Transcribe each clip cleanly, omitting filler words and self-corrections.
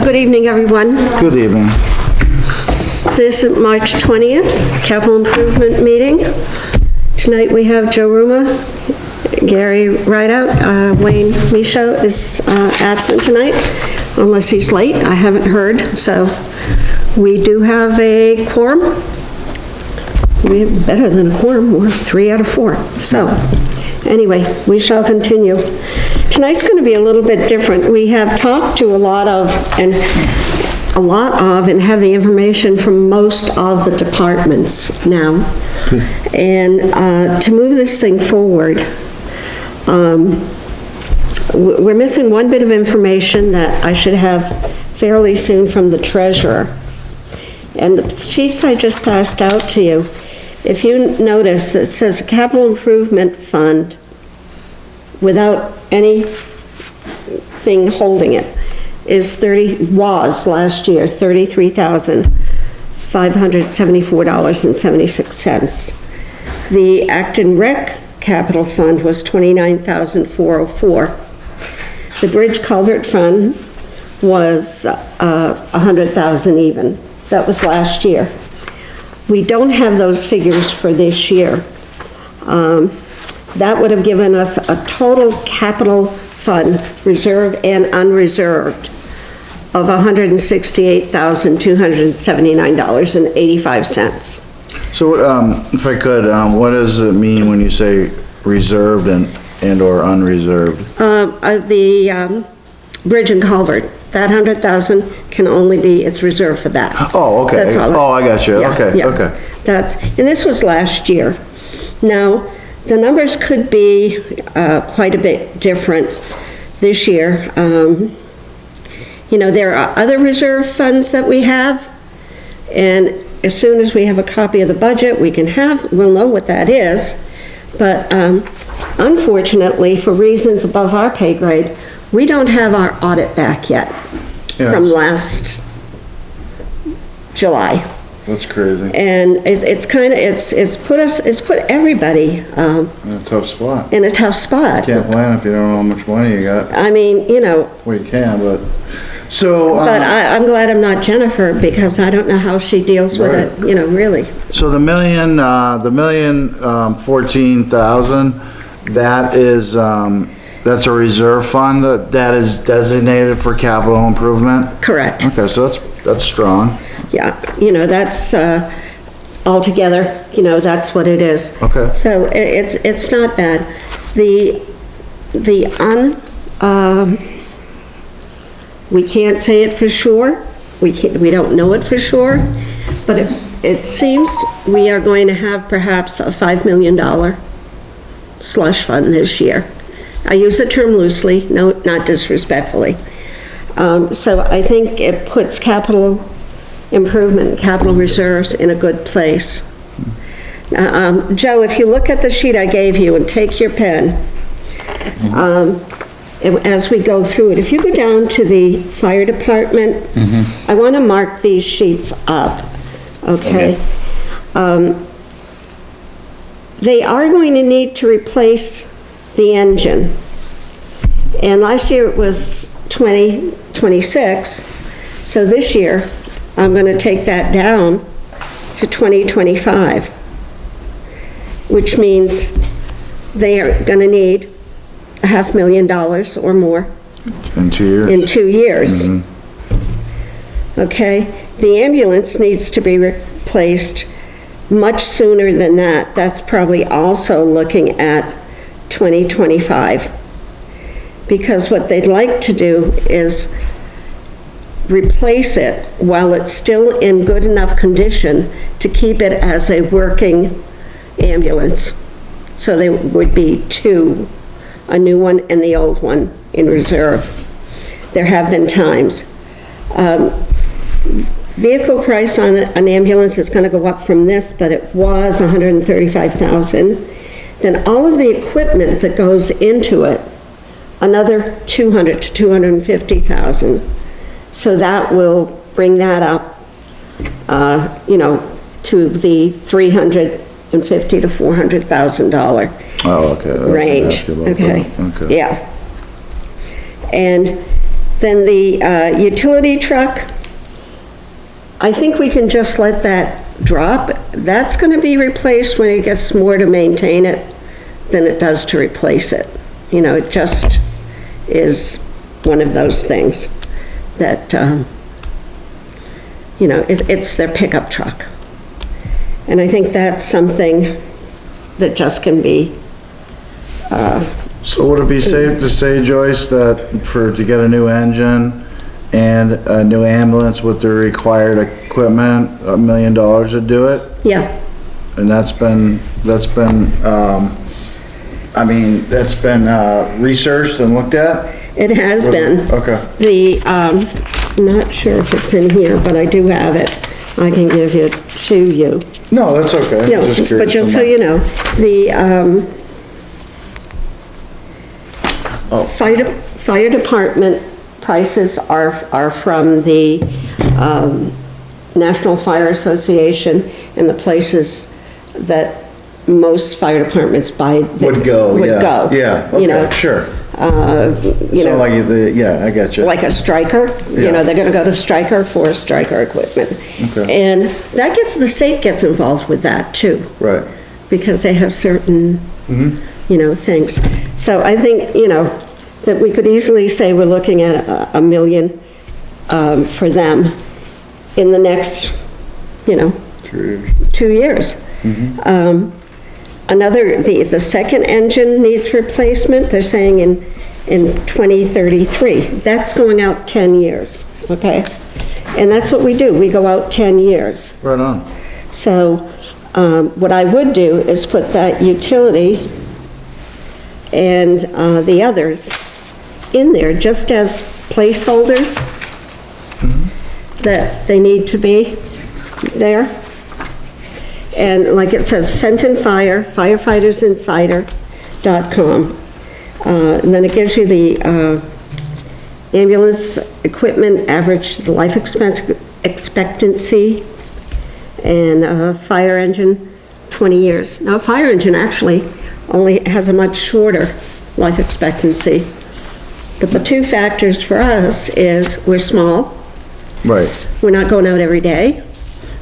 Good evening, everyone. Good evening. This is March 20th, capital improvement meeting. Tonight we have Joe Ruma, Gary Rideout, Wayne Michaud is absent tonight, unless he's late. I haven't heard, so we do have a quorum. We have better than a quorum, we're 3 out of 4. So, anyway, we shall continue. Tonight's going to be a little bit different. We have talked to a lot of and heavy information from most of the departments now. And to move this thing forward, we're missing one bit of information that I should have fairly soon from the treasurer. And the sheets I just passed out to you, if you notice, it says capital improvement fund without anything holding it was last year $33,574.76. The Acton Rec Capital Fund was $29,404. The Bridge Culvert Fund was $100,000 even. That was last year. We don't have those figures for this year. That would have given us a total capital fund, reserve and unreserved, of $168,279.85. So, if I could, what does it mean when you say reserved and or unreserved? The bridge and culvert, that 100,000 can only be, it's reserved for that. Oh, okay. That's all. Oh, I got you. Yeah, Okay, yeah. okay. And this was last year. Now, the numbers could be quite a bit different this year. You know, there are other reserve funds that we have, and as soon as we have a copy of the budget, we'll know what that is. But unfortunately, for reasons above our pay grade, we don't have our audit back yet from last July. That's crazy. And it's put everybody In a tough spot. in a tough spot. Can't plan if you don't know how much money you got. I mean, you know, Well, you can, but, so. but I'm glad I'm not Jennifer, because I don't know how she deals with it, you know, really. So the million 14,000, that is, that's a reserve fund that is designated for capital improvement? Correct. Okay, so that's strong. Yeah, you know, that's, altogether, you know, that's what it is. Okay. So it's not bad. We can't say it for sure. We don't know it for sure, but it seems we are going to have perhaps a $5 million slush fund this year. I use the term loosely, no, not disrespectfully. So I think it puts capital improvement, capital reserves in a good place. Joe, if you look at the sheet I gave you and take your pen, as we go through it, if you go down to the fire department, I want to mark these sheets up, okay? They are going to need to replace the engine. And last year it was 2026, so this year I'm going to take that down to 2025, which means they are going to need $500,000 or more In 2 years? in 2 years. Okay, the ambulance needs to be replaced much sooner than that. That's probably also looking at 2025. Because what they'd like to do is replace it while it's still in good enough condition to keep it as a working ambulance. So there would be two, a new one and the old one in reserve. There have been times. Vehicle price on an ambulance is going to go up from this, but it was $135,000. Then all of the equipment that goes into it, another $200,000 to $250,000. So that will bring that up, you know, to the $350,000 to $400,000 Oh, okay. range. Okay, yeah. And Then the utility truck, I think we can just let that drop. That's gonna be replaced when it gets more to maintain it than it does to replace it. You know, it just is one of those things that, you know, it's their pickup truck. And I think that's something that just can be, So would it be safe to say, Joyce, that to get a new engine and a new ambulance with the required equipment, $1 million to do it? yeah, And that's been, I mean, that's been, researched and looked at? it has been. Okay. I'm not sure if it's in here, but I do have it. I can give it to you. No, that's okay. No, Just curious but just from so you know, the fire department prices are from the National Fire Association and the places that most fire departments buy. Would go, yeah. Yeah, you know, okay, sure. you So know, like, yeah, I get you. like a Stryker, you Yeah. know, they're gonna go to Stryker for Stryker equipment. Okay. And that the state gets involved with that too, Right. because they have certain, you know, things. So I think, you know, that we could easily say we're looking at $1 million for them in the next, you know, 2 years. The second engine needs replacement, they're saying in 2033. That's going out 10 years, okay? And that's what we do, we go out 10 years. Right on. So, what I would do is put that utility and the others in there just as placeholders that they need to be there. And like it says, Fenton Fire, firefightersinsider.com. And then it gives you the ambulance equipment average life expectancy, and fire engine, 20 years. Now, a fire engine actually only has a much shorter life expectancy. But the two factors for us is we're small, Right. we're not going out every day,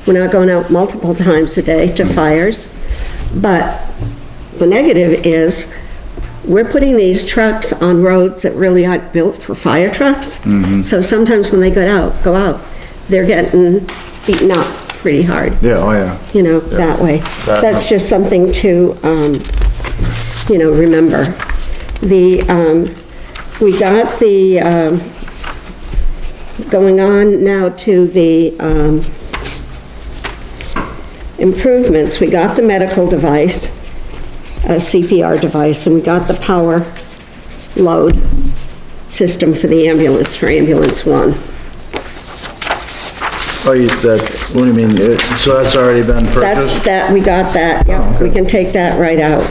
we're not going out multiple times a day to fires. But the negative is we're putting these trucks on roads that really aren't built for fire trucks. So sometimes when they go out, they're getting beaten up pretty hard, Yeah, oh yeah. you know, that way. That- That's just something to, you know, remember. We got the, going on now to the improvements. We got the medical device, a CPR device, and we got the power load system for the ambulance, for ambulance 1. Oh, what do you mean? So that's already been purchased? We got that, yeah, Oh, okay. we can take that right out.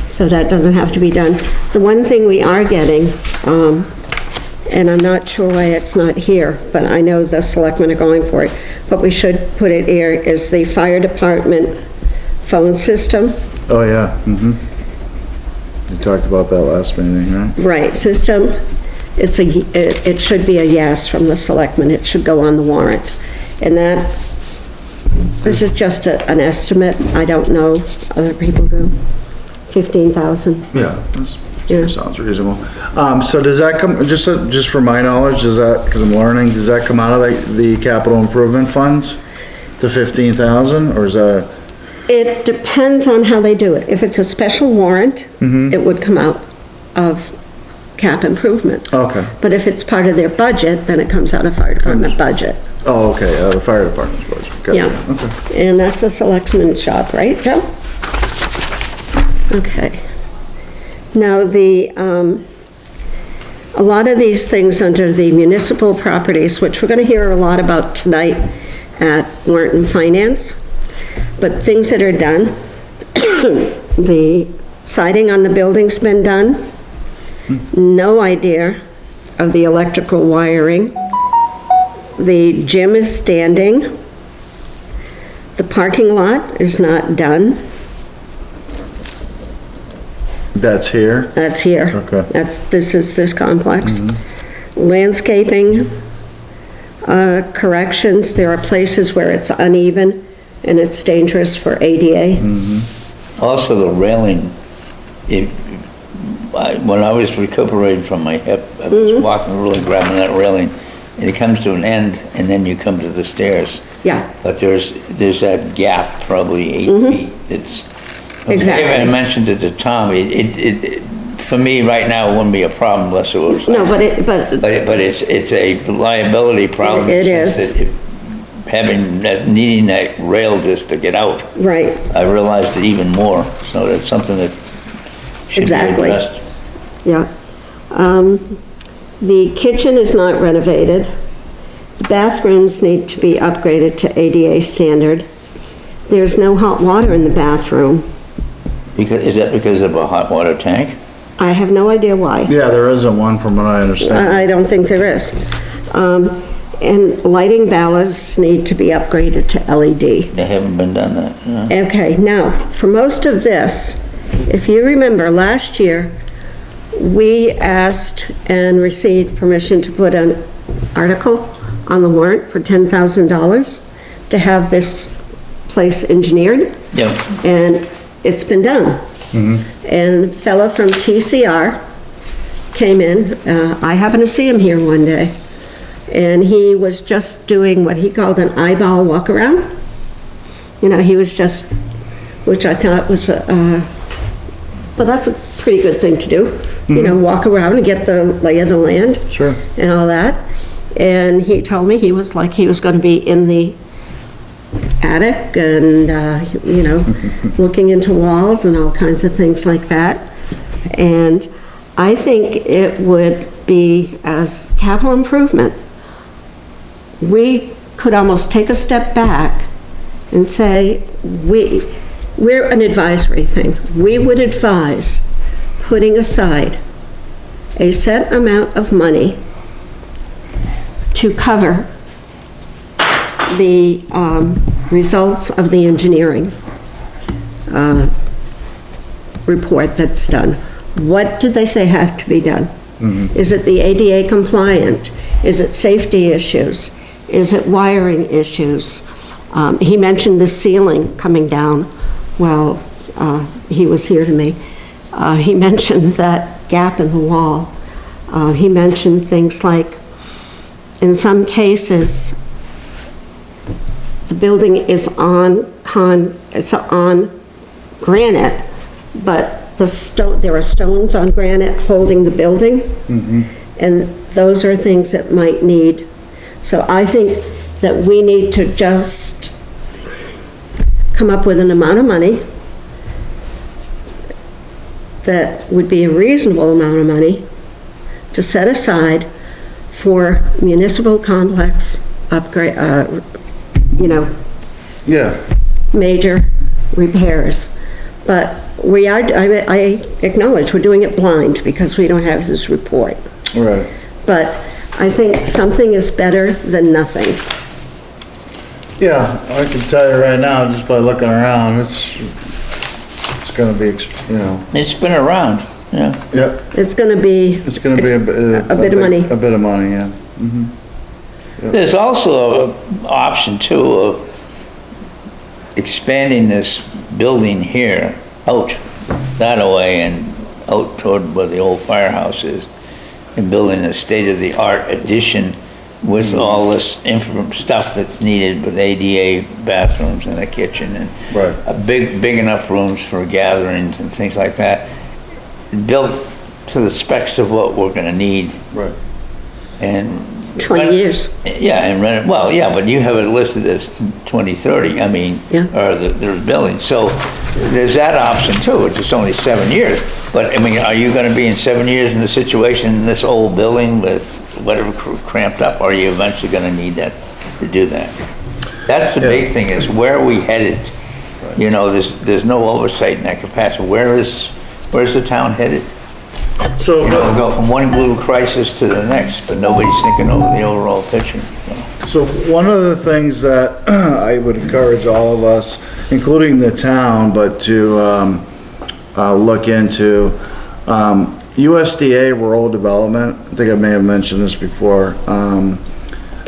So that doesn't have to be done. The one thing we are getting, and I'm not sure why it's not here, but I know the selectmen are going for it, but we should put it here, is the fire department phone system. Oh, yeah, You talked about that last meeting, right? Right, system, it should be a yes from the selectmen, it should go on the warrant. And that, this is just an estimate, I don't know, other people do. 15,000. Yeah, Yeah. that sounds reasonable. So does that come, just for my knowledge, does that, because I'm learning, does that come out of the capital improvement funds? The 15,000, or is that? It depends on how they do it. If it's a special warrant, it would come out of cap improvement. Okay. But if it's part of their budget, then it comes out of fire department budget. Oh, okay, the fire department's budget. Got it. Yeah. Okay. And that's a selectman's job, right, Joe? Okay. Now, a lot of these things under the municipal properties, which we're gonna hear a lot about tonight at Warrant and Finance, but things that are done, the siding on the building's been done, no idea of the electrical wiring. The gym is standing. The parking lot is not done. That's here? That's here. Okay. This is this complex. Landscaping, corrections, there are places where it's uneven and it's dangerous for ADA. Also, the railing, when I was recuperating from my hip, I was walking, really grabbing that railing, and it comes to an end, and then you come to the stairs. Yeah, But there's that gap, probably 8 feet. It's Exactly. I mentioned it to Tom. It for me right now, it wouldn't be a problem unless it was. no, but But it's a liability problem. It in the sense is. that needing that rail just to get out. right, I realized it even more, so that's something that should Exactly. be addressed. yeah. The kitchen is not renovated. The bathrooms need to be upgraded to ADA standard. There's no hot water in the bathroom. Is that because of a hot water tank? I have no idea why. Yeah, there isn't one from what I understand. I don't think there is. And lighting ballasts need to be upgraded to LED. They haven't been done that, yeah. Okay, now, for most of this, if you remember, last year, we asked and received permission to put an article on the warrant for $10,000 to have this place engineered, Yep. and it's been done. And the fellow from TCR came in, I happened to see him here one day, and he was just doing what he called an eyeball walk around. You know, he was just, which I thought was well, that's a pretty good thing to do. You know, walk around and get the lay of the land. Sure. And all that. And he told me he was gonna be in the attic and, you know, looking into walls and all kinds of things like that. And I think it would be, as capital improvement, we could almost take a step back and say, we're an advisory thing. We would advise putting aside a set amount of money to cover the results of the engineering report that's done. What did they say have to be done? Is it the ADA compliant? Is it safety issues? Is it wiring issues? He mentioned the ceiling coming down. Well, he was here to me. He mentioned that gap in the wall. He mentioned things like, in some cases, the building is on granite, but there are stones on granite holding the building. And those are things that might need. So I think that we need to just come up with an amount of money that would be a reasonable amount of money to set aside for municipal complex upgrade, you know, Yeah, major repairs. But I acknowledge we're doing it blind because we don't have his report. right. But I think something is better than nothing. Yeah, I can tell you right now, just by looking around, it's gonna be, you know, It's been around, yeah. yep, It's gonna be. it's gonna be a bit of money. A bit of money, yeah. There's also an option too of expanding this building here out that way and out toward where the old firehouse is, and building a state-of-the-art addition with all this stuff that's needed with ADA bathrooms and a kitchen and Right. a big enough rooms for gatherings and things like that, built to the specs of what we're gonna need. Right. And 20 years. Yeah, and rent it, well, yeah, but you have it listed as 2030, I mean, Yeah. or the building, so there's that option too, it's just only 7 years. But, I mean, are you gonna be in 7 years in the situation in this old building with whatever cramped up, or are you eventually gonna need that to do that? That's the big thing, is where are we headed? You know, there's no oversight in that capacity, where's the town headed? So, You know, we go from one little crisis to the next, but nobody's thinking over the overall picture, so. So one of the things that I would encourage all of us, including the town, but to look into. USDA Rural Development, I think I may have mentioned this before,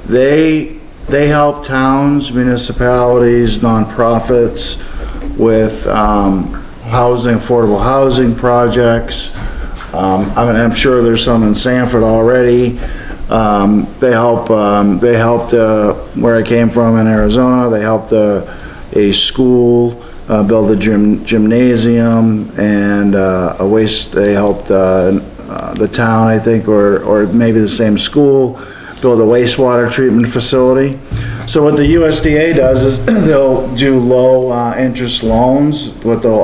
they help towns, municipalities, nonprofits with, housing, affordable housing projects. I'm sure there's some in Sanford already. They helped, where I came from in Arizona, they helped a school build a gymnasium and they helped the town, I think, or maybe the same school, build a wastewater treatment facility. So what the USDA does is they'll do low interest loans, but they will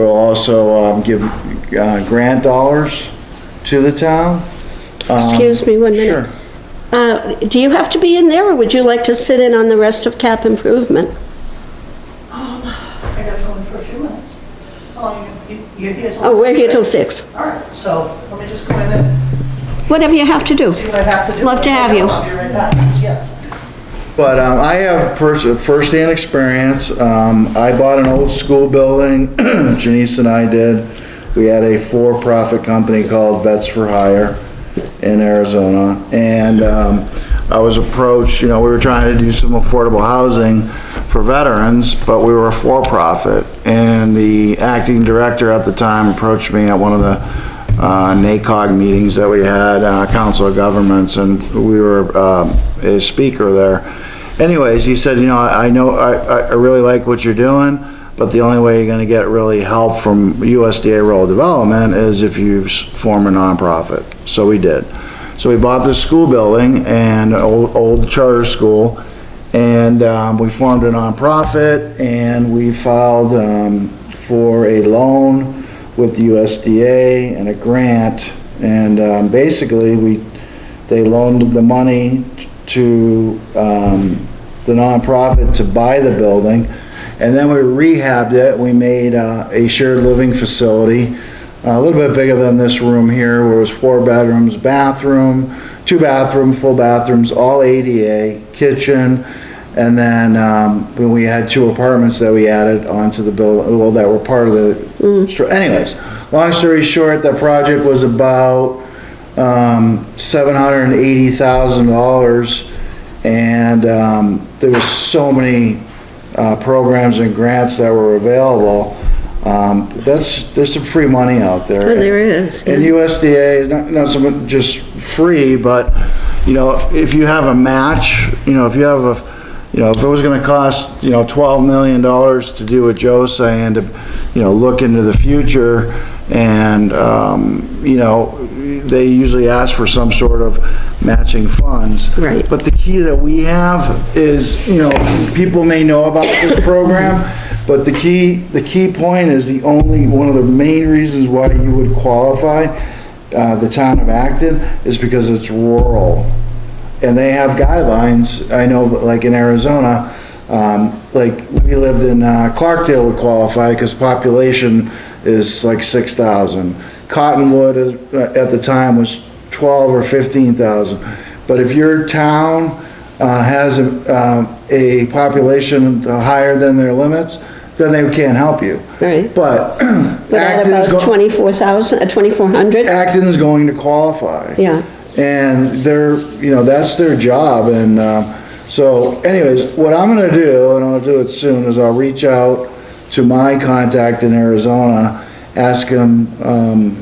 also give grant dollars to the town. Excuse me 1 minute. Sure. Do you have to be in there, or would you like to sit in on the rest of cap improvement? I gotta go in for a few minutes. You're here till... Oh, we're here till 6. 6. All right, so let me just go in and Whatever you have to do. see what I have to do. Love to have you. I'll be right back, yes. But I have first-hand experience. I bought an old school building, Janice and I did. We had a for-profit company called Vets for Hire in Arizona. And I was approached, we were trying to do some affordable housing for veterans, but we were a for-profit. And the acting director at the time approached me at one of the NACOG meetings that we had, Council of Governments, and we were a speaker there. Anyways, he said, I know, I really like what you're doing, but the only way you're gonna get really help from USDA Rural Development is if you form a nonprofit. So we did. So we bought this school building, and old charter school, and we formed a nonprofit, and we filed for a loan with the USDA and a grant, and basically they loaned the money to the nonprofit to buy the building, and then we rehabbed it. We made a shared living facility, a little bit bigger than this room here, where it was 4 bedrooms, bathroom, 2 bathrooms, full bathrooms, all ADA, kitchen, and then when we had 2 apartments that we added onto the building, well, that were part of the, anyways, long story short, that project was about $780,000, and there was so many programs and grants that were available. There's some free money out there. Oh, there is. And USDA, not so much just free, but, if you have a match, if you have if it was gonna cost, $12 million to do what Joe's saying, to, look into the future, and, they usually ask for some sort of matching funds. Right. But the key that we have is, people may know about this program, but the key point is one of the main reasons why you would qualify, the town of Acton, is because it's rural. And they have guidelines, I know, like in Arizona, like we lived in, Clarkdale would qualify because population is like 6,000. Cottonwood at the time was 12 or 15,000. But if your town, has a population higher than their limits, then they can't help you. Right. But But at about 2,400? Acton's going to qualify. Yeah. And that's their job, and, so anyways, what I'm gonna do, and I'll do it soon, is I'll reach out to my contact in Arizona, ask him,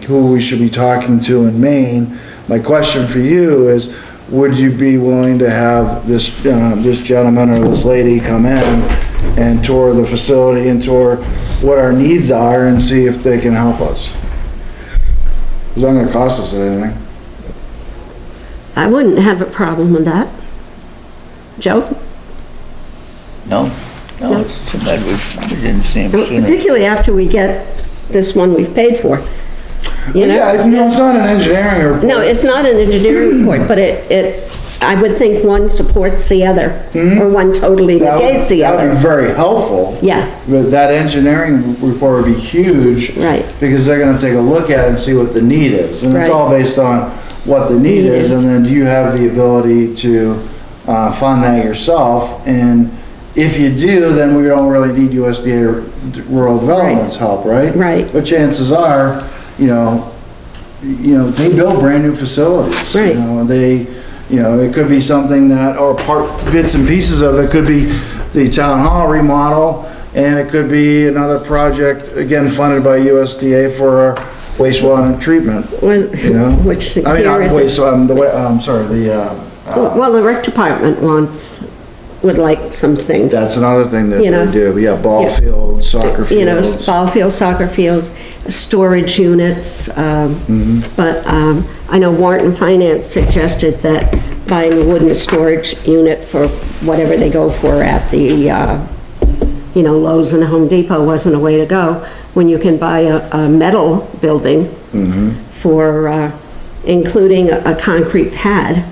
who we should be talking to in Maine. My question for you is, would you be willing to have this gentleman or this lady come in and tour the facility and tour what our needs are and see if they can help us? It's not gonna cost us anything. I wouldn't have a problem with that. Joe? No, it's too bad we didn't see him sooner. Particularly after we get this one we've paid for. Yeah, no, it's not an engineering report. No, it's not an engineering report, but I would think one supports the other, or one totally negates the That would be other. very helpful. Yeah. But that engineering report would be huge. Right. Because they're gonna take a look at it and see what the need is. And it's Right. all based on what the need is, and then do you have the ability to fund that yourself? And if you do, then we don't really need USDA Rural Development's help, right? Right. But chances are, they build brand new facilities. Right. And they, it could be something that, or bits and pieces of it could be the town hall remodel, and it could be another project, again, funded by USDA for wastewater treatment, Which I mean, here not is, well, the rec department would like some things. that's another thing that You know. they do, yeah, ball Yeah. fields, soccer fields. Ball fields, soccer fields, storage units, but, I know Warren Finance suggested that buying a wooden storage unit for whatever they go for at the, Lowe's and Home Depot wasn't a way to go, when you can buy a metal building for, including a concrete pad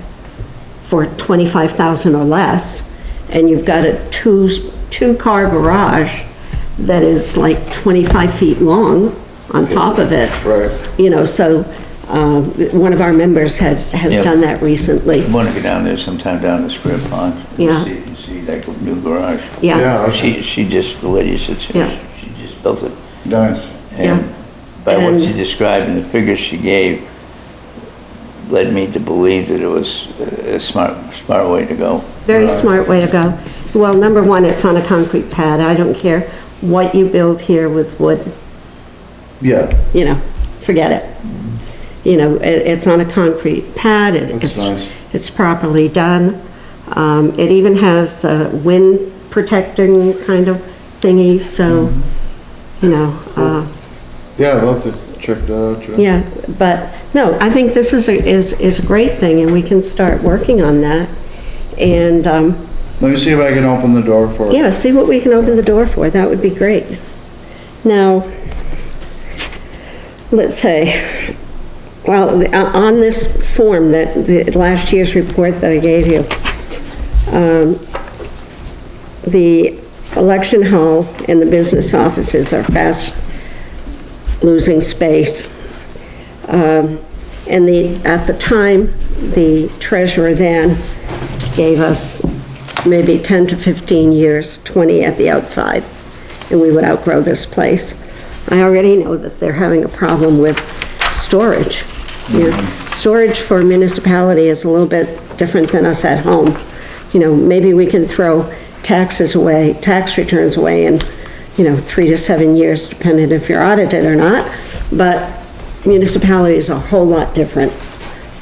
for $25,000 or less, and you've got a two-car garage that is like 25 feet long on top of it. Right. So, one of our members has Yeah. done that recently. I want to go down there sometime down the Square Pond. and Yeah. See that new garage. Yeah, She just, the lady said, she Yeah. just built it. Nice. Yeah. And by what And- she described and the figures she gave, led me to believe that it was a smart way to go. very smart way to go. Well, number one, it's on a concrete pad. I don't care what you build here with wood, Yeah, forget it. It's on a concrete pad. That's nice. It's properly done. It even has a wind protecting kind of thingy, so, yeah, I'd love to check that out, Joe. yeah, but, no, I think this is a great thing, and we can start working on that. And, Let me see if I can open the door for you. yeah, see what we can open the door for, that would be great. Now, let's say, well, on this form the last year's report that I gave you, the election hall and the business offices are fast losing space. And at the time, the treasurer then gave us maybe 10 to 15 years, 20 at the outside, and we would outgrow this place. I already know that they're having a problem with storage. Storage for a municipality is a little bit different than us at home. Maybe we can throw taxes away, tax returns away in, 3 to 7 years, depending if you're audited or not, but municipality is a whole lot different.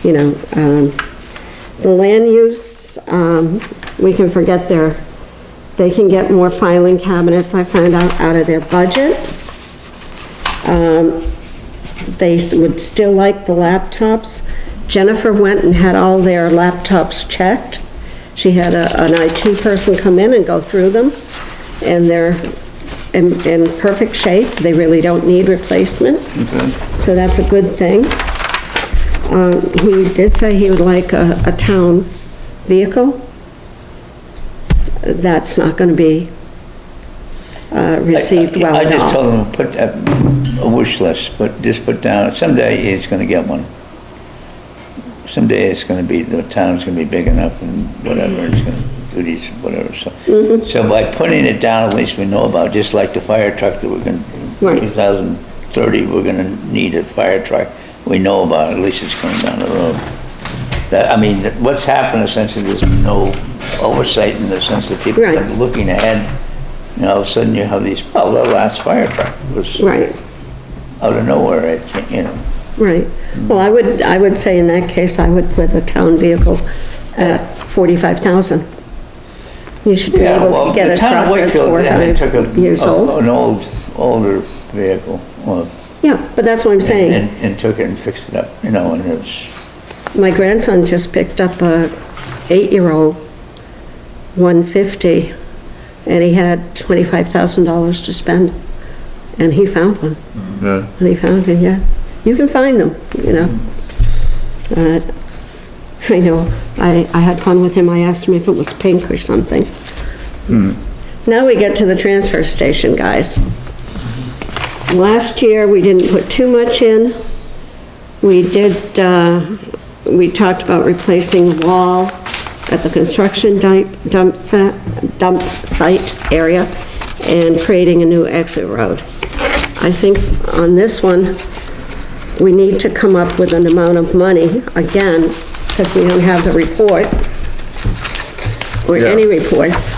The land use, we can forget they can get more filing cabinets, I found out of their budget. They would still like the laptops. Jennifer went and had all their laptops checked. She had an IT person come in and go through them, and they're in perfect shape. They really don't need replacement. So that's a good thing. He did say he would like a town vehicle. That's not gonna be received well I at just all. told him, put a wish list, just put down, someday he's gonna get one. Someday it's gonna be, the town's gonna be big enough and whatever, it's gonna do these, whatever, so. So by putting it down, at least we know about, just like the fire truck that we're gonna, Right. 2030, we're gonna need a fire truck. We know about it, at least it's coming down the road. What's happened essentially, there's no oversight in the sense that people Right. are looking ahead. All of a sudden you have these, the last fire truck was Right, out of nowhere, right. Well, I would say in that case, I would put a town vehicle at 45,000. You should be Yeah, able well, to get the a town truck of that's Wakefield, 4 or they took 5 years old. an older vehicle, Yeah, but that's what I'm saying. and took it and fixed it up, and it's, My grandson just picked up a 8-year-old 150, and he had $25,000 to spend, and he found one. Yeah. And he found it, yeah. You can find them, I know, I had fun with him. I asked him if it was pink or something. Now we get to the transfer station, guys. Last year, we didn't put too much in. We did, we talked about replacing the wall at the construction dump site area and creating a new exit road. I think on this one, we need to come up with an amount of money, again, because we don't have the report, or Yeah. any reports.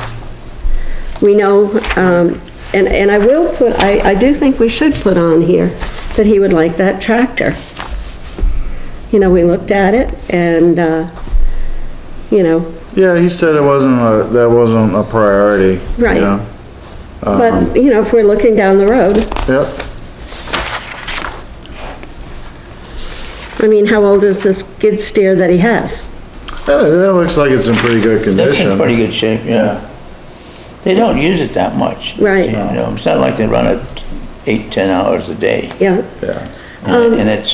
We know, and I will put, I do think we should put on here that he would like that tractor. You know, we looked at it and, you know, Yeah, he said that wasn't a priority. you Right. know? but, you know, if we're looking down the road, Yep, I mean, how old is this skid steer that he has? yeah, that looks like it's in pretty good That's in condition. pretty good shape, yeah. They don't use it that much. Right. You know, it's not like they run it 8, 10 hours a day. Yeah, Yeah, And it's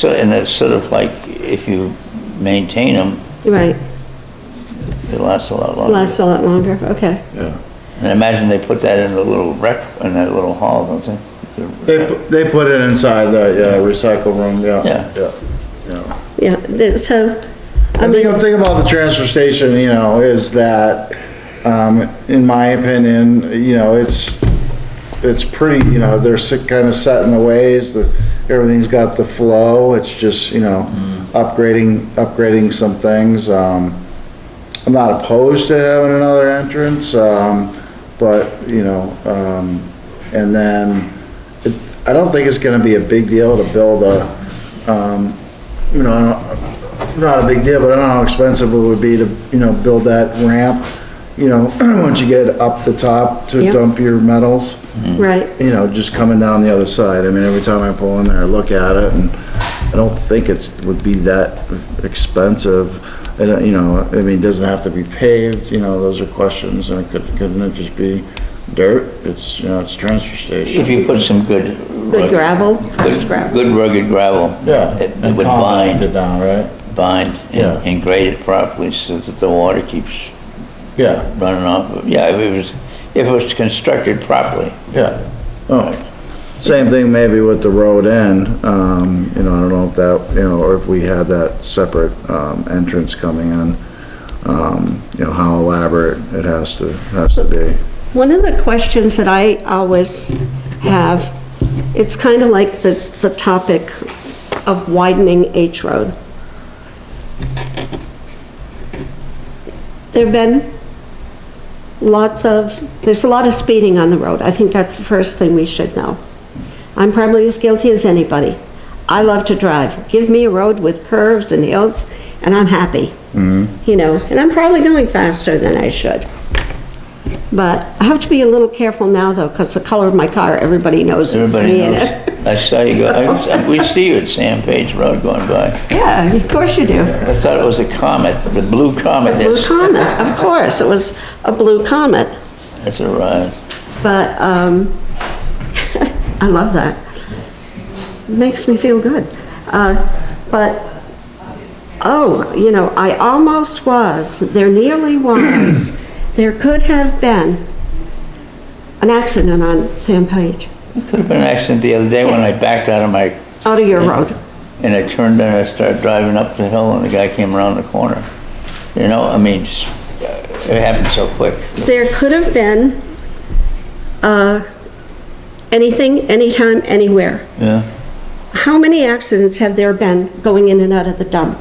sort of like, if you maintain them, right, they last a lot longer. lasts a lot longer, okay. yeah. And I imagine they put that in the little in that little hall, don't they? They put it inside the, recycle room, yeah. Yeah. Yeah, so, I The mean, thing about the transfer station, you know, is that, in my opinion, you know, it's pretty, you know, they're kind of set in the ways, everything's got the flow, it's just, you know, upgrading some things. I'm not opposed to having another entrance, but, you know, and then, I don't think it's gonna be a big deal to build a, you know, not a big deal, but I don't know how expensive it would be to, you know, build that ramp, you know, once you get up the top to Yeah. dump your metals, right, you know, just coming down the other side. I mean, every time I pull in there, I look at it, and I don't think would be that expensive. And, you know, I mean, it doesn't have to be paved, you know, those are questions, and couldn't it just be dirt? It's, you know, it's a transfer station. If you put some good. good gravel, Good rugged gravel. Yeah. It and would compact it bind, down, right? Yeah. and grade it properly so that the water keeps Yeah, running off. Yeah, if it was constructed properly. yeah. Oh, same thing maybe with the road end, you know, I don't know if that, you know, or if we had that separate, entrance coming in, you know, how elaborate it has to be. One of the questions that I always have, it's kind of like the topic of widening H Road. There've been there's a lot of speeding on the road. I think that's the first thing we should know. I'm probably as guilty as anybody. I love to drive. Give me a road with curves and hills, and I'm happy. You know, and I'm probably going faster than I should. But I have to be a little careful now, though, because the color of my car, everybody knows it's Everybody me in knows. it. I saw you go, we see you at Sam Page Road going by. Yeah, of course you do. I thought it was a comet, the blue comet Blue Comet, of course, it was a blue comet. that's arrived. But, I love that. Makes me feel good. But, oh, you know, I almost was, there nearly was, there could have been an accident on Sam Page, It could have been an accident the other day when I backed out of my, out of your road. and I turned and I started driving up the hill and the guy came around the corner. You know, I mean, it happened so quick. There could have been, anything, anytime, anywhere. Yeah. How many accidents have there been going in and out of the dump?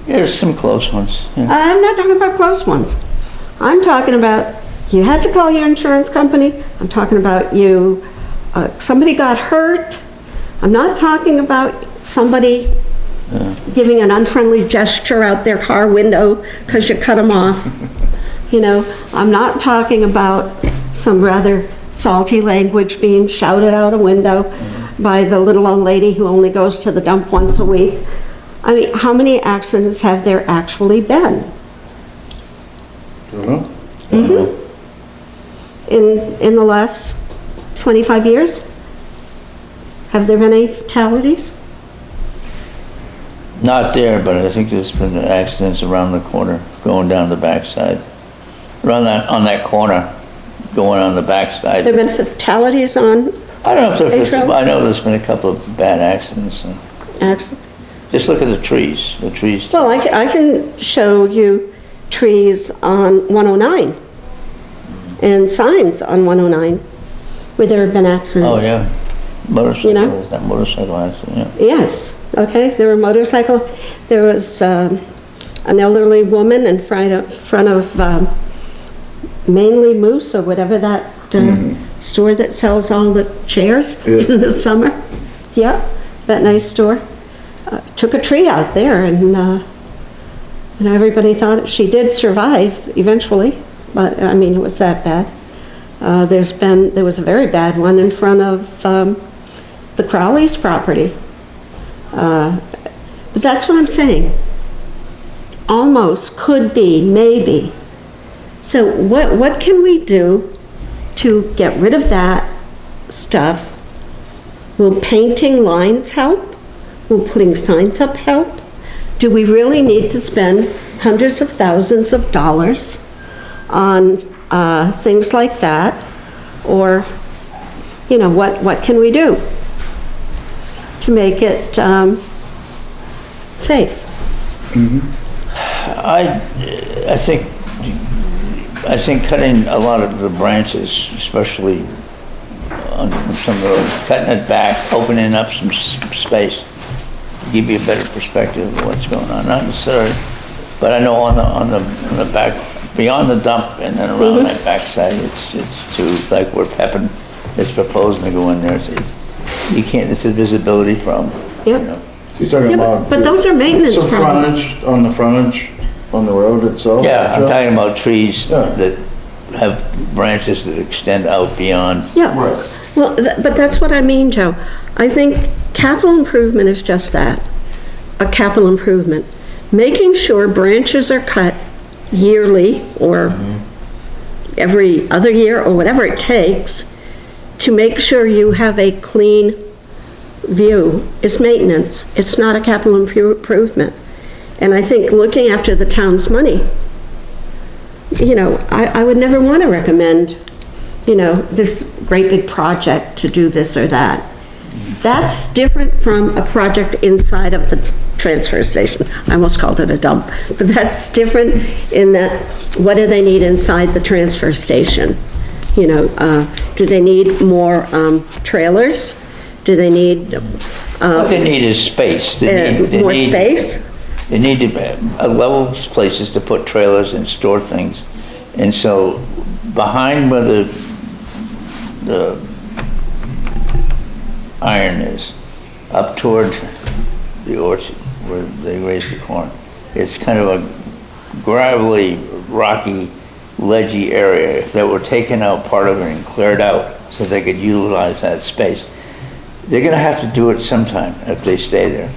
There's some close ones. Yeah. I'm not talking about close ones. I'm talking about, you had to call your insurance company. I'm talking about you, somebody got hurt. I'm not talking about somebody giving an unfriendly gesture out their car window because you cut them off. You know, I'm not talking about some rather salty language being shouted out a window by the little old lady who only goes to the dump once a week. I mean, how many accidents have there actually been? In the last 25 years? Have there been any fatalities? Not there, but I think there's been accidents around the corner, going down the backside. On that corner, going on the backside. There have been fatalities on I don't know if there's, H-Road? I know there's been a couple of bad accidents. accidents? Just look at the trees, Well, I can show you trees on 109 and signs on 109 where there have been Oh, accidents. yeah. Motorcycle, You know? that motorcycle accident, yeah. Yes, okay, there were there was an elderly woman in front of Mainly Moose or whatever that store that sells all the chairs Yeah. in the summer. Yeah, that nice store. Took a tree out there and everybody thought she did survive eventually, but I mean, it was that bad. There was a very bad one in front of the Crowley's property. But that's what I'm saying. Almost, could be, maybe. So what can we do to get rid of that stuff? Will painting lines help? Will putting signs up help? Do we really need to spend hundreds of thousands of dollars on things like that? Or, you know, what can we do to make it safe? I think cutting a lot of the branches, especially on some of the roads, cutting it back, opening up some space, give you a better perspective of what's going on. Not necessarily, but I know on the back, beyond the dump and then around that backside, it's too, like where Pepin is proposing to go in there. You can't, it's a visibility problem. you Yep. know. You're talking Yeah, about. but those are maintenance Some problems. frontage on the road itself? Yeah, I'm Joe? talking about trees Yeah. that have branches that extend out beyond. Yeah, Right. well, but that's what I mean, Joe. I think capital improvement is just that, a capital improvement. Making sure branches are cut yearly or every other year or whatever it takes to make sure you have a clean view is maintenance. It's not a capital improvement. And I think looking after the town's money, you know, I would never want to recommend, you know, this great big project to do this or that. That's different from a project inside of the transfer station. I almost called it a dump, but that's different in that, what do they need inside the transfer station? You know, do they need more trailers? Do they need What they need is space. They more need- space? They need to level places to put trailers and store things. And so behind where the iron is, up toward the orchard where they raise the corn, it's kind of a gravelly, rocky, ledgy area that were taken out part of it and cleared out so they could utilize that space. They're gonna have to do it sometime if they stay there.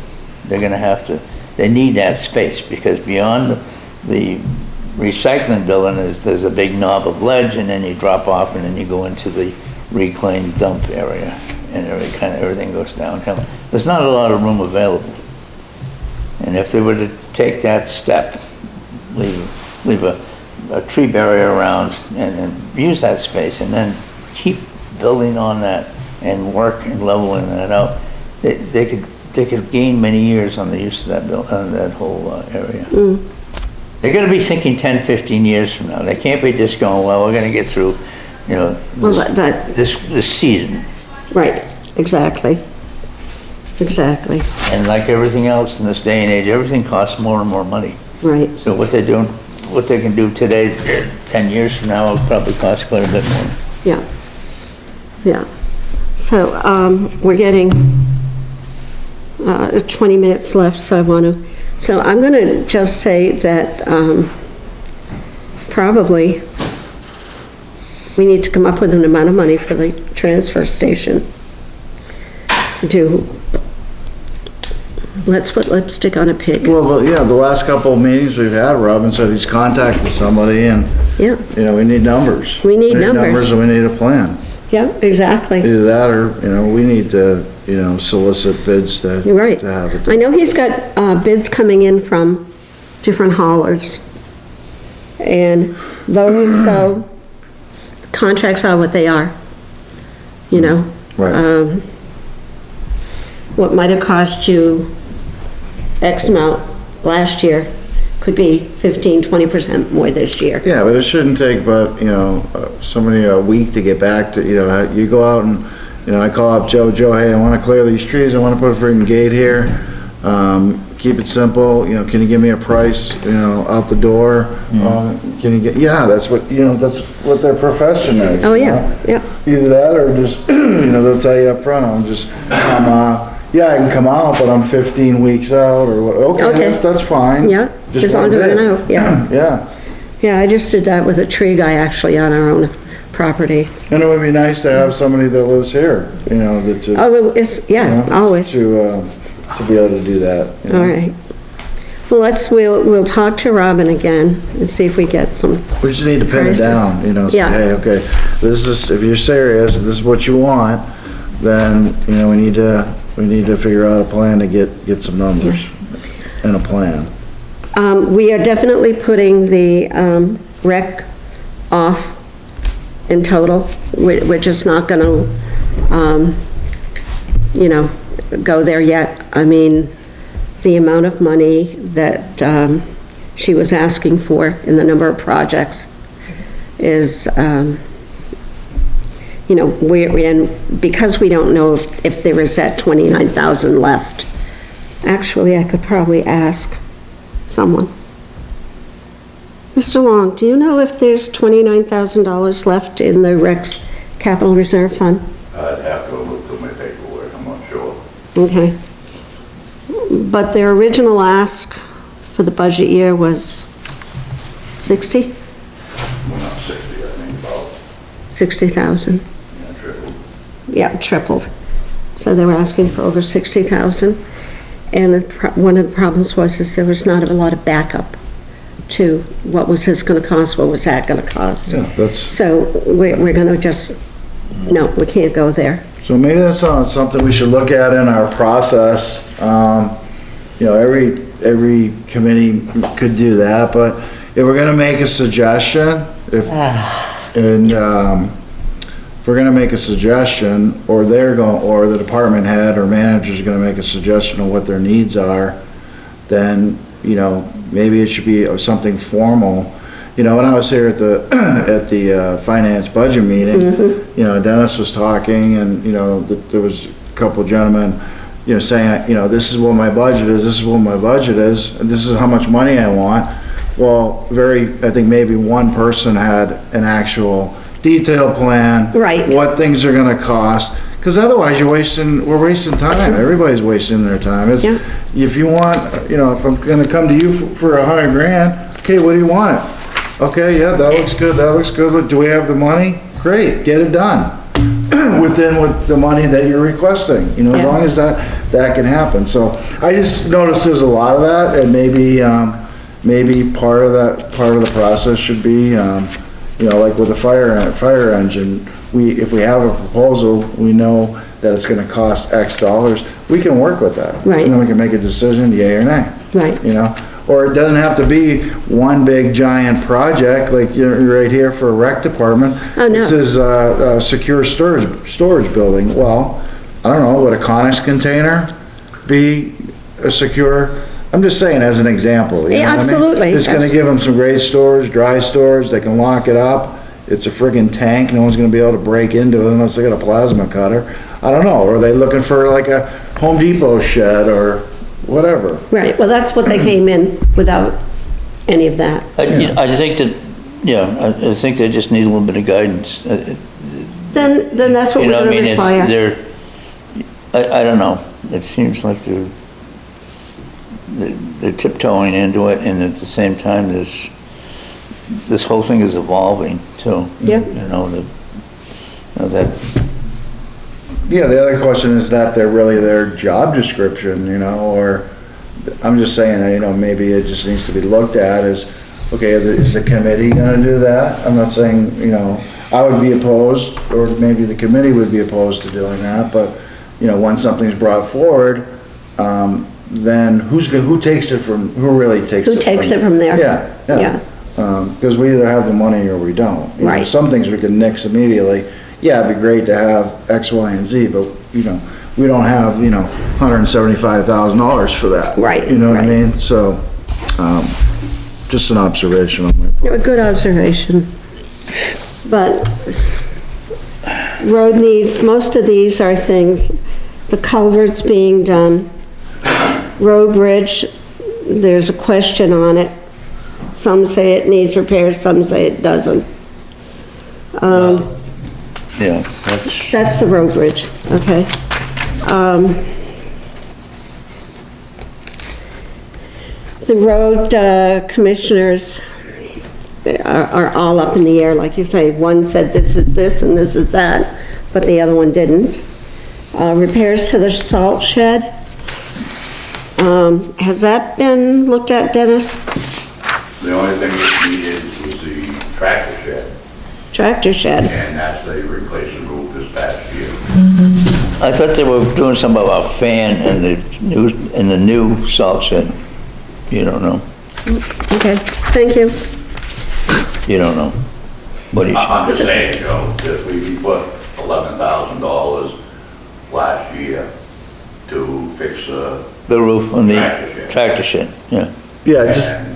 They're gonna have to, they need that space because beyond the recycling building there's a big knob of ledge and then you drop off and then you go into the reclaimed dump area and everything goes downhill. There's not a lot of room available. And if they were to take that step, leave a tree barrier around and use that space and then keep building on that and work and leveling that out, they could gain many years on the use of that whole area. They're gonna be thinking 10, 15 years from now. They can't be just going, well, we're gonna get through, you know, Well, that- this season. Right, exactly. Exactly, And like everything else in this day and age, everything costs more and more money. right. So what they're doing, what they can do today, 10 years from now, will probably cost quite a bit more. Yeah, yeah. So, we're getting 20 minutes left, so I'm gonna just say that, probably we need to come up with an amount of money for the transfer station to do, let's put lipstick on a pig. Well, the last couple of meetings we've had, Robin said he's contacted somebody and, Yeah, you know, we need numbers. We need numbers. And we need a plan. yeah, exactly. Either that or, you know, we need to, you know, solicit bids to. You're right. To have it. I know he's got bids coming in from different haulers. And those, contracts are what they are, you know? Right. What might have cost you X amount last year, could be 15, 20% more this year. Yeah, but it shouldn't take but, somebody a week to get back to, you go out and, I call up Joe, hey, I wanna clear these trees, I wanna put a freaking gate here. Keep it simple, can you give me a price, out the door? Can you get, that's what their profession is. Oh, yeah, yeah. Either that or just, they'll tell you up front, I can come out, but I'm 15 weeks out or what, Okay. okay, that's fine. Yeah, Just as long one as I day. know, yeah. Yeah, Yeah, I just did that with a tree guy actually on our own property. and it would be nice to have somebody that lives here, that Oh, it's, yeah, always. to be able to do that. All right. Well, we'll talk to Robin again and see if we get some, We just need to pin it Prices. down, say, Yeah. hey, okay, this is, if you're serious, if this is what you want, then, we need to figure out a plan to get some numbers and a plan. we are definitely putting the, rec off in total. We're just not gonna, go there yet. I mean, the amount of money that, she was asking for and the number of projects is, and because we don't know if there is that 29,000 left, actually, I could probably ask someone. Mr. Long, do you know if there's $29,000 left in the Rex Capital Reserve Fund? I'd have to look through my paperwork, I'm not sure. Okay. But their original ask for the budget year was 60? Well, not 60, I think about, 60,000. triple. Yeah, tripled. So they were asking for over 60,000. And one of the problems was is there was not a lot of backup to what was this gonna cost, what was that gonna cost? Yeah, that's, So we're gonna just, no, we can't go there. so maybe that's something we should look at in our process. Every committee could do that, but if we're gonna make a suggestion, if we're gonna make a suggestion, or or the department head or manager's gonna make a suggestion of what their needs are, then, maybe it should be something formal. When I was here at the finance budget meeting, Dennis was talking and, there was a couple gentlemen, saying, this is what my budget is, this is what my budget is, and this is how much money I want. Well, I think maybe one person had an actual detailed plan. Right. What things are gonna cost, because otherwise we're wasting time. Everybody's wasting their time. Yeah. If you want, if I'm gonna come to you for $100 grand, okay, what do you want it? Okay, yeah, that looks good, Look, do we have the money? Great, get it done. With the money that you're requesting, as Yeah. long as that can happen. So I just noticed there's a lot of that, and maybe part of the process should be, like with the fire engine, if we have a proposal, we know that it's gonna cost X dollars, we can work with that. Right. And then we can make a decision, yay or nay. Right. Or it doesn't have to be one big giant project, like you're right here for a rec department. Oh, no. This is a secure storage building. Well, I don't know, would a Conex container be a secure? I'm just saying as an example. You Yeah, know what I mean? absolutely. It's gonna give them some great storage, dry storage, they can lock it up. It's a friggin' tank, no one's gonna be able to break into it unless they got a plasma cutter. I don't know, or are they looking for like a Home Depot shed or whatever? Right, well, that's what they came in without any of that. I think that, I think they just need a little bit of guidance. Then that's what You we're know what I gonna mean? require. I don't know. It seems like they're tiptoeing into it, and at the same time, this whole thing is evolving too. Yeah. That, Yeah, the other question is that they're really their job description, or, I'm just saying, maybe it just needs to be looked at as, okay, is the committee gonna do that? I'm not saying, I would be opposed, or maybe the committee would be opposed to doing that, but, when something's brought forward, then who takes it from, who really takes it from? Who takes it from there? Yeah. Because we either have the money or we don't. Right. Some things we can nix immediately. Yeah, it'd be great to have X, Y, and Z, but, we don't have, you know, $175,000 for that. Right, You know what I right. mean? So, just an observation on my part. A good observation. But road needs, most of these are things, the culverts being done, road bridge, there's a question on it. Some say it needs repairs, some say it doesn't. Yeah, that's, That's the road bridge, okay? The road commissioners are all up in the air, like you say. One said this is this and this is that, but the other one didn't. Repairs to the salt shed. Has that been looked at, Dennis? The only thing that needed was the tractor shed, Tractor shed? and that's they replaced the roof this past year. I thought they were doing something about fan in the new salt shed. You don't know? Okay, thank you. You don't know? What do you? I'm just saying, Joe, that we put $11,000 last year to fix The roof on the Tractor shed. tractor shed, yeah. Yeah, just, and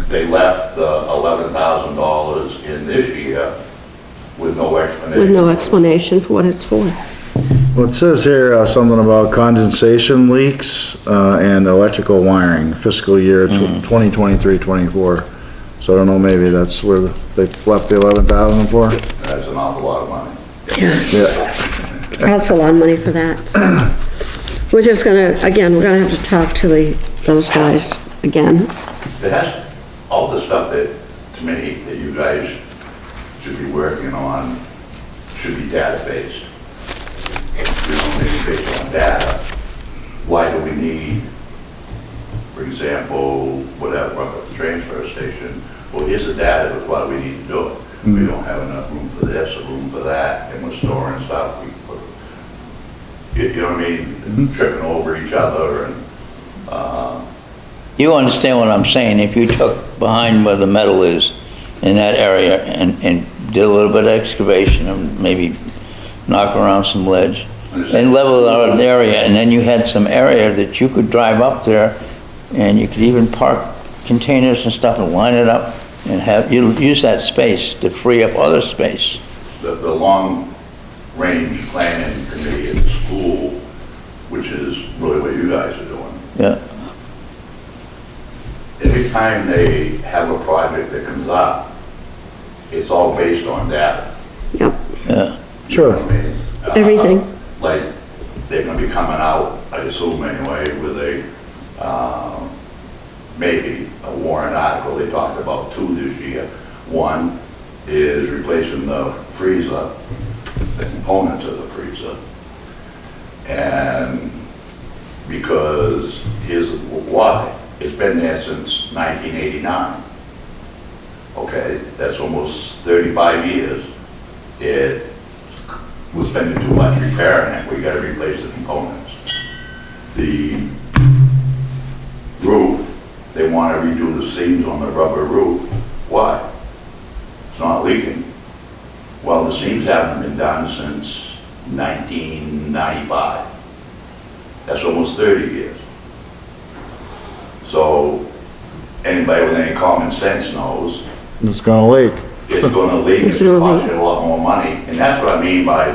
they left the $11,000 in this year with no explanation. With no explanation for what it's for. well, it says here, something about condensation leaks, and electrical wiring, fiscal year 2023-24. So I don't know, maybe that's where they left the 11,000 for? That's an awful lot of money. Yeah, That's a lot of money for that. So. We're just gonna, again, we're gonna have to talk to those guys again. It has, all the stuff that, to me, that you guys should be working on should be data-based. You know, maybe based on data. Why do we need, for example, whatever, up at the transfer station? Well, here's the data of why we need to do it. We don't have enough room for this, or room for that, and we're storing stuff. You know what I mean? Tripping over each other and, You understand what I'm saying? If you took behind where the metal is in that area and did a little bit of excavation and maybe knock around some ledge and level out an area, and then you had some area that you could drive up there and you could even park containers and stuff and line it up and have, you use that space to free up other space. the long-range planning committee at the school, which is really what you guys are doing. Yeah, Every time they have a project that comes up, it's all based on data. Yep, yeah. You know what I mean? Everything. Like, they're gonna be coming out, I assume anyway, with a, maybe a warrant article, they talked about 2 this year. One is replacing the freezer, the components of the freezer. And because here's why, it's been there since 1989. Okay, that's almost 35 years. It was spending too much repairing it, we gotta replace the components. The roof, they wanna redo the seams on the rubber roof. Why? It's not leaking. Well, the seams haven't been done since 1995. That's almost 30 years. So, anybody with any common sense knows it's gonna leak. it's gonna leak, it's gonna gonna cost leak. you a lot more money. And that's what I mean by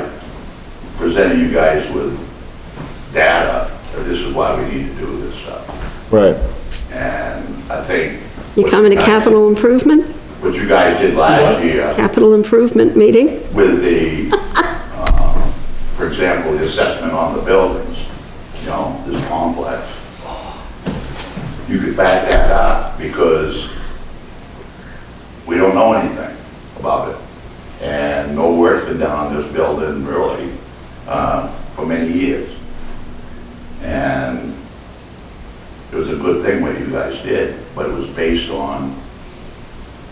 presenting you guys with data, that this is why we need to do this stuff. Right. And I think. You coming to capital improvement? What you guys did last year Capital improvement meeting? with the, for example, the assessment on the buildings, you know, this complex. You could back that up because we don't know anything about it. And no work's been done on this building really, for many years. And it was a good thing what you guys did, but it was based on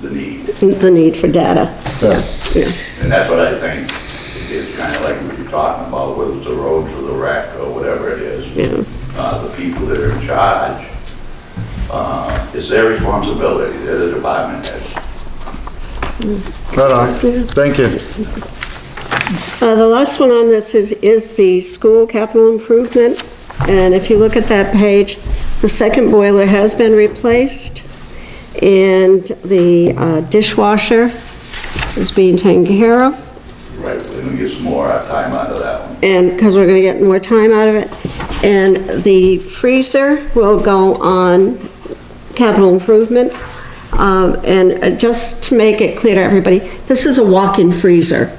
the need. The need for data. Yeah. Yeah. And that's what I think is kind of like what you're talking about, whether it's the roads or the wreck or whatever it is. Yeah. The people that are in charge, it's their responsibility, they're the department heads. Right on. Thank you. The last one on this is the school capital improvement. And if you look at that page, the second boiler has been replaced. And the dishwasher is being taken care of. Right, we're gonna get some more time out of that one. And, because we're gonna get more time out of it. And the freezer will go on capital improvement. And just to make it clear to everybody, this is a walk-in freezer.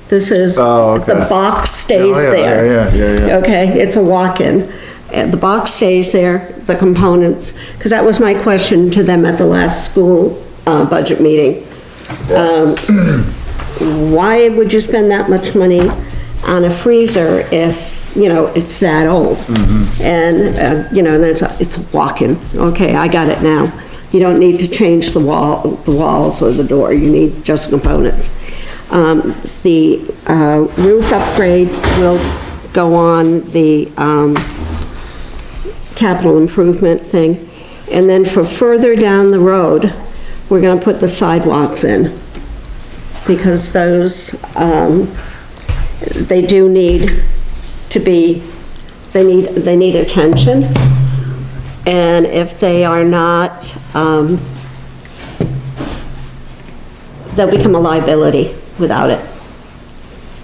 This is, Oh, okay. the box stays Oh, yeah, there. yeah. Okay, it's a walk-in. And the box stays there, the components, because that was my question to them at the last school budget meeting. Why would you spend that much money on a freezer if, you know, it's that old? And, you know, it's a walk-in. Okay, I got it now. You don't need to change the walls or the door, you need just components. The roof upgrade will go on the capital improvement thing. And then for further down the road, we're gonna put the sidewalks in. Because those, they do need to be, they need attention. And if they are not, they'll become a liability without it.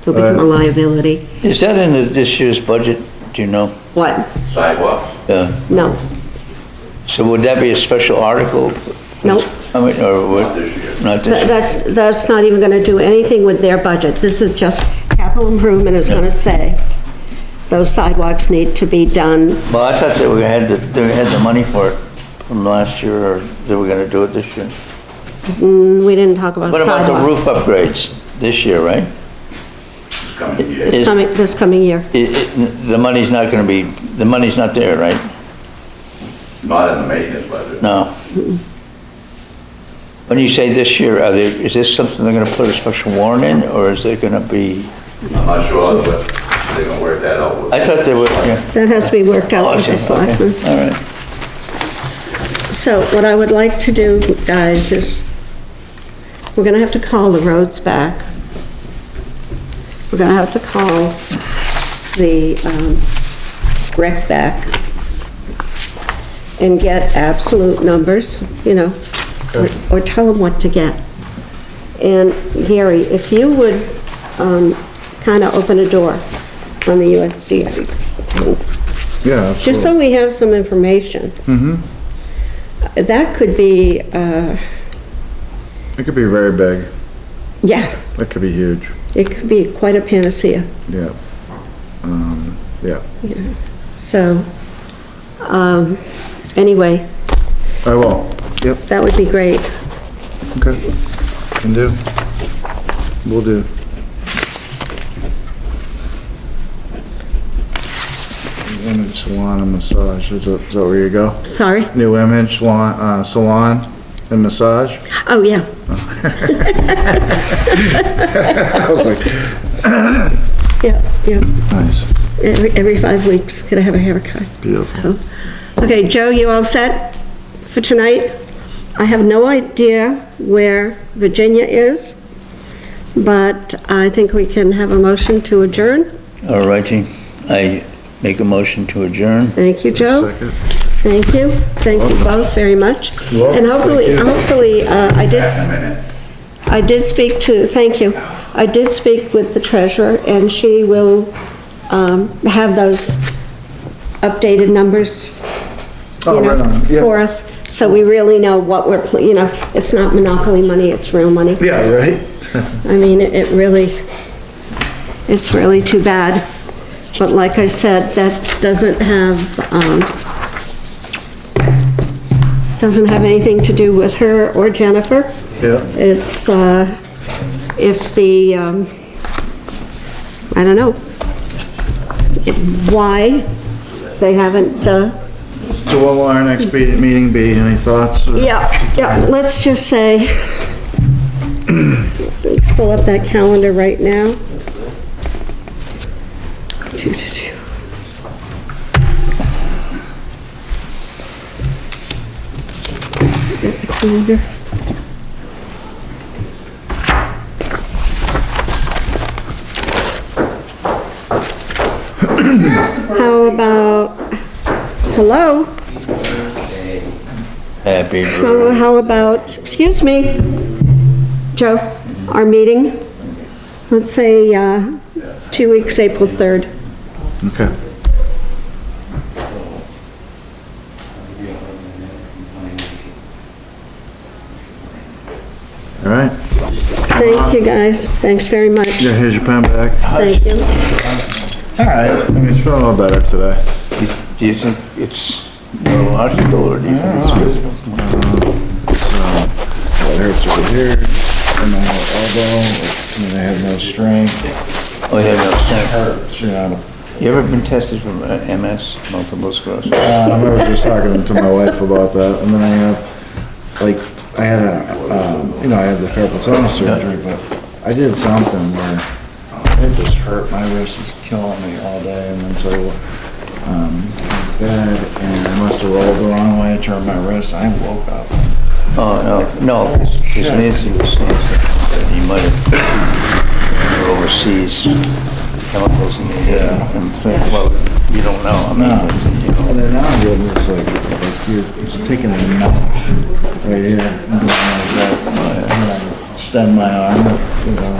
They'll become a liability. Is that in this year's budget, do you know? What? Sidewalks? Yeah. No, So would that be a special article? Nope. I mean, or Not what? this year. Not this year? that's not even gonna do anything with their budget. This is just, capital improvement is gonna say, those sidewalks need to be done. Well, I thought that they had the money for it from last year, or they were gonna do it this year. We didn't talk about What about the sidewalks. roof upgrades this year, right? It's coming here. This coming year. The money's not gonna be, the money's not there, right? Not in the maintenance budget. No. When you say this year, is this something they're gonna put a special warrant in, or is it gonna be? I'm not sure, but they're gonna work that out with. I thought they were, yeah. That has to be worked Oh, out I with see. the selectmen. Okay. All right. So what I would like to do, guys, is we're gonna have to call the roads back. We're gonna have to call the rec back and get absolute numbers, you know, or tell them what to get. And Gary, if you would kind of open a door on the USDA, Yeah, just so we have some information. That could be, it could be very big. yeah, That could be huge. it could be quite a panacea. Yeah. Yeah. So, anyway, I will. Yep. that would be great. Okay. Can do. Will do. Image salon and massage. Is that where you go? Sorry? New image salon and massage? Oh, yeah. I was like, Yeah, yeah. nice. Every 5 weeks, gotta have a haircut. Beautiful. So, okay, Joe, you all set for tonight? I have no idea where Virginia is, but I think we can have a motion to adjourn. All righty. I make a motion to adjourn. Thank you, Joe. Second. Thank you. Thank you both very much. You're welcome. And hopefully, Thank you. I did speak to, thank you. I did speak with the treasurer, and she will have those updated numbers, Oh, you right on. know, Yeah. for us, so we really know what we're, you know, it's not monopoly money, it's real money. Yeah, right? I mean, it's really too bad. But like I said, that doesn't have anything to do with her or Jennifer. Yeah. It's, if the, I don't know, why they haven't, So what will our next meeting be? Any thoughts? yeah, let's just say, pull up that calendar right now. 2 to 2. Get the calendar. How about, hello? Happy birthday. How about, excuse me, Joe, our meeting? Let's say 2 weeks, April 3rd. Okay. All right. Thank you, guys. Thanks very much. Yeah, here's your pen back. Thank you. All right. I mean, it's feeling a little better today. Do you think it's neurological, or do you think it's physical? It hurts over here, and my elbow, and I have no strength. Oh, you have no strength. Hurts, you know. You ever been tested for MS, multiple sclerosis? I was just talking to my wife about that, and then I had I had the carpal tunnel surgery, but I did something where it just hurt. My wrist was killing me all day, and then so bed, and I must have rolled the wrong way, turned my wrist. I woke up. Oh, no, because Nancy was saying that you might have overseas chemicals in your head, and think, well, you don't know, I mean, you know. And then now I'm getting this like you're taking a knife right here and doing like that. And I extend my arm, you know.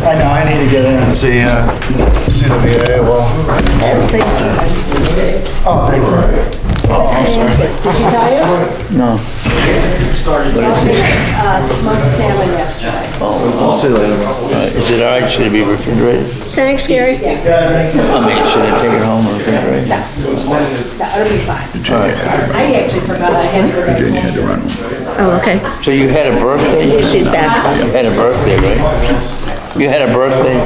I know, I need to get in and see the VA. Well, oh, thank you. Oh, I'm sorry. Did she tell you? No. Smoked salmon yesterday. I'll see you later. Is it all right, should it be refrigerated? Thanks, Gary. I mean, should I take it home or refrigerate? No, it'll be fine. I actually forgot I had to. Oh, okay. So you had a birthday? She's back. You had a birthday, right? You had a birthday?